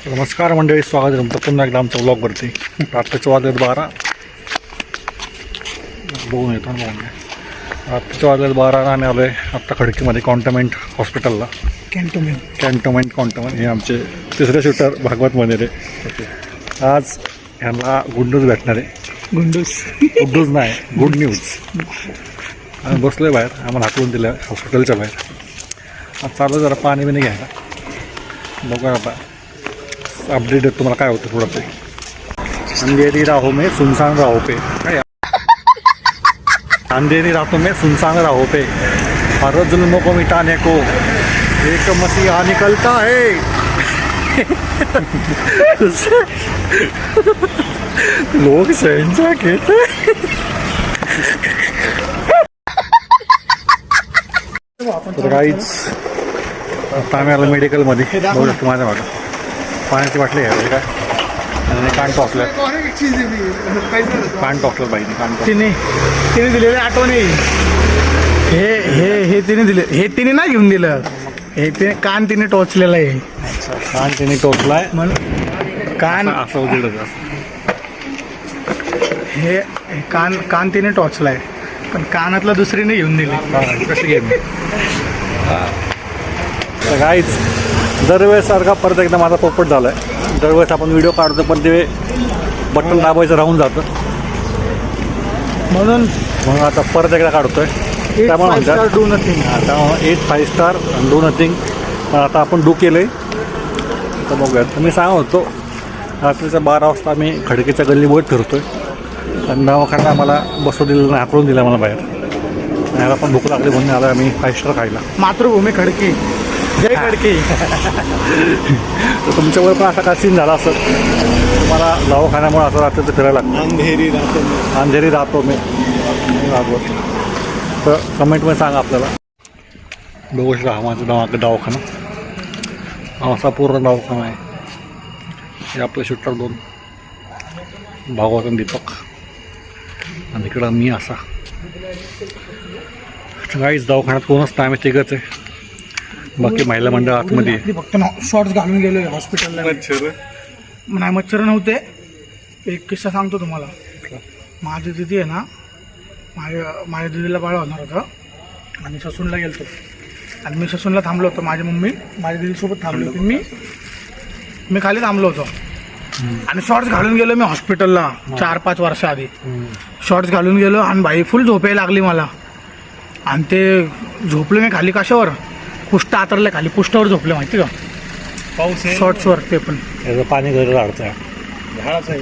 नमस्कार मंडळी, स्वागत आहे तुमचं पुन्हा एकदा आमच्या ब्लॉगवरती. आत्ताच्या वाजल्यात 12. बघून येतो ना बघून. आत्ताच्या वाजल्यात 12 आणि आलो आहे आत्ता खडकीमध्ये कॉन्टोमेंट हॉस्पिटलला. कॅन्टोमेंट हे आमचे तिसरे शूटर भागवत मध्ये. आज ह्यांना गुड न्यूज भेटणार आहे. गुड न्यूज नाही, गुड न्यूज. आम्ही बसलो आहे बाहेर, आम्हाला हाकलून दिलं हॉस्पिटलच्या बाहेर. आज चालू जरा पाणी बिणी घ्यायला. बघा आता अपडेट देतो तुम्हाला काय होतं थोडं. ते अंधेरी राहो में सुनसान राहो पे, काय अंधेरी रातों में सुनसान राहो पे, हर जुल्मों को मिटाने को एक मसीहा निकलता है. लोग शहंशाह कहते तर काहीच. आता आम्ही आलो मेडिकलमध्ये. बघू शकतो माझ्या मागं पाण्याची बाटली घ्यायला काय आणि कान टॉसलं पाहिजे. तिने दिलेले आठवण हे तिने दिले. हे तिने नाही घेऊन दिलं. हे तिने कान तिने टोचलेला आहे. कान तिने टोचलाय म्हणून कान असं उजेड. हे कान तिने टोचलाय, पण कानातलं दुसरीने घेऊन दिले. कशी घेईन तर काहीच. दरवेळेसारखा परत एकदा माझा पोपट झाला आहे. दरवेळेस आपण व्हिडिओ काढतो पण ते बटन दाबायचं राहून जातं, म्हणून आता परत एकदा काढतोय. त्यामुळे म्हणतात डू नथिंग. आता 8 5 स्टार डू नथिंग. पण आता आपण डू केलं आहे. तर बघूयात. मी सांगत होतो रात्रीच्या 12 वाजता मी खडकीच्या गल्लीबोळीत फिरतोय आणि दवाखाना आम्हाला बसू दिलं नाही, हाकलून दिला मला बाहेर. आणि याला पण भूक लागली म्हणून आला आम्ही 5 स्टार खायला. मातृभूमी खडकी, जय खडकी. तर तुमच्यावर पण असा काय सीन झाला असं, तुम्हाला दवाखान्यामुळे असं रात्रीचं फिरायला लागतं. अंधेरी राहतो मी रागवत. तर कमेंटमध्ये सांगा आपल्याला. बघू शकता हा माझा दवाखाना. हा असा पूर्ण दवाखाना आहे. हे आपले शूटर 2 भागवत आणि दीपक, आणि इकडं मी असा. काहीच दवाखान्यात कोणच नाही, आम्ही तिघंच आहे. बाकी महिला मंडळ आतमध्ये. फक्त शॉर्ट्स घालून गेलो हॉस्पिटलला. नाही मच्छर नव्हते. एक किस्सा सांगतो तुम्हाला. माझी दिदी आहे ना, माझ्या दिदीला बाळ होणार होतं आणि ससूनला गेलो आणि मी ससूनला थांबलो होतो. माझी मम्मी माझ्या दिदीसोबत थांबली होती. मी खाली थांबलो होतो आणि शॉर्ट्स घालून गेलो मी हॉस्पिटलला 4-5 वर्षाआधी. शॉर्ट्स घालून गेलो आणि बाई फुल झोपायला लागली मला. आणि ते झोपले मी खाली कशावर, पुष्ट आतरले खाली, पुष्टावर झोपले माहिती का, पाऊस शॉर्ट्सवर. ते पण याचं पाणी घरी झाडचं आहे. झाडाचं आहे.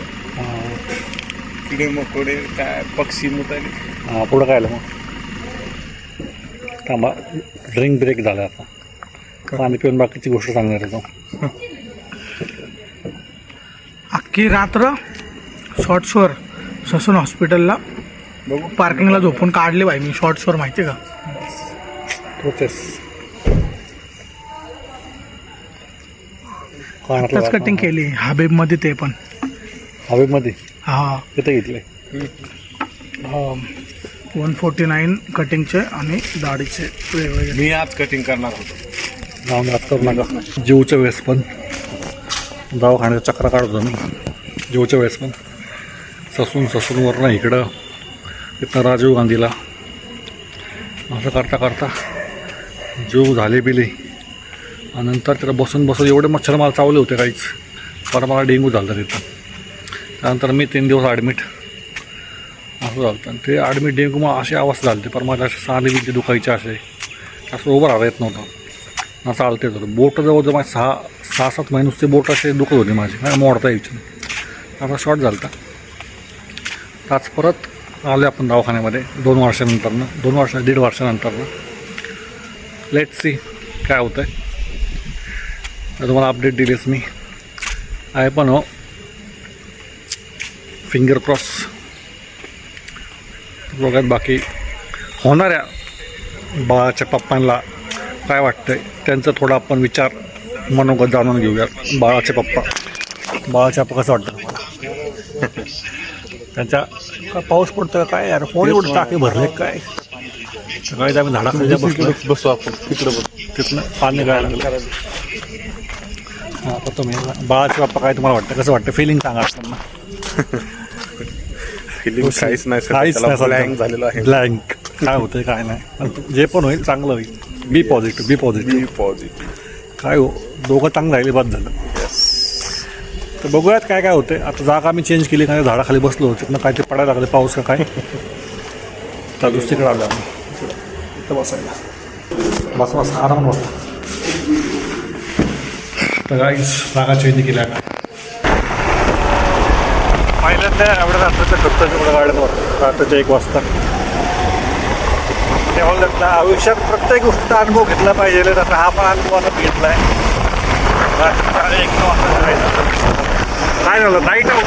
किडे मकोडे काय पक्षी मुताले. पुढं काय मग थांबा. ड्रिंक ब्रेक झाला आता. पाणी पिऊन बाकीची गोष्ट सांगणार आहे तो. अख्खी रात्र शॉर्ट्सवर ससून हॉस्पिटलला बघू पार्किंगला झोपून काढले बाई मी शॉर्ट्सवर माहिती का. प्रोसेस आत्ताच कटिंग केली हबीबमध्ये. ते पण हवेमध्ये. हा किती घेतले? 149 कटिंगचे आणि दाढीचे वेगवेगळे. मी आज कटिंग करणार होतो. जाऊन रात करू नका. जीवच्या वेळेस पण दवाखान्याच्या चक्रा काढतो मी. जीवच्या वेळेस पण ससूनवरनं इकडं, तिथं राजीव गांधीला, असं करता करता जीव झाले बिले. आणि नंतर त्याला बसून एवढे मच्छर मला चावले होते काहीच. परत मला डेंग्यू झालं तिथं. त्यानंतर मी 3 दिवस ॲडमिट असं झालं. आणि ते ॲडमिट डेंग्यू मग अशी अवस्था झाली. पण मला साधे बिद्दे दुखायचे असे, असं उभं राहता येत नव्हतं. असं चालते होतं. बोट जवळजवळ माझे 6-7 महिने नुसते बोट असे दुखत होते माझे, काय मोडता यायचे. असा शॉर्ट झाला होता. आज परत आले आपण दवाखान्यामध्ये 2 वर्षानंतरनं, 1.5 वर्षानंतरनं. लेट्स सी काय होतं आहे. तुम्हाला अपडेट दिलीच मी आहे. पण हो, फिंगर क्रॉस. बघत बाकी होणाऱ्या बाळाच्या पप्पांना काय वाटतंय त्यांचं थोडं आपण विचार मनोगत जाणून घेऊया. बाळाचे पप्पा कसं वाटतं तुम्हाला? त्यांच्या पाऊस पडतं का काय यार? फोन एवढं टाके भरले काय? सकाळी आम्ही झाडाखाली बसलो. बसतो आपण तिकडं बघ. तिथनं पाणी गायला लागलं. आता तुम्ही बाळाचे बाप्पा काय तुम्हाला वाटतं, कसं वाटतं, फिलिंग सांगा असताना. फिलिंग काहीच नाही सर, काहीच त्याला नाही blank झालेलं आहे. ब्लँक. काय होतंय काय नाही, पण जे पण होईल चांगलं होईल. बी पॉझिटिव्ह, बी पॉझिटिव्ह. बी पॉझिटिव्ह. काय हो, दोघं चांगलं राहिले बाद झालं. तर बघूयात काय काय होते. आता जागा आम्ही चेंज केली, काय झाडाखाली बसलो होतो, तिथनं काय ते पडायला लागले पाऊस का काय, तर दुसरीकडे आलो आम्ही इथं बसायला. बस आराम बस. तर काहीच जागा चेंज केल्या का पहिल्यांदा एवढ्या रात्रीचं खर्चाच्या एवढं गाड्यांवर रात्रीच्या 1 वाजता. तेव्हा आयुष्यात प्रत्येक गोष्टीचा अनुभव घेतला पाहिजे, तसा हा पण अनुभव आता घेतला आहे. 1 वाजता काय झालं, नाईट आउट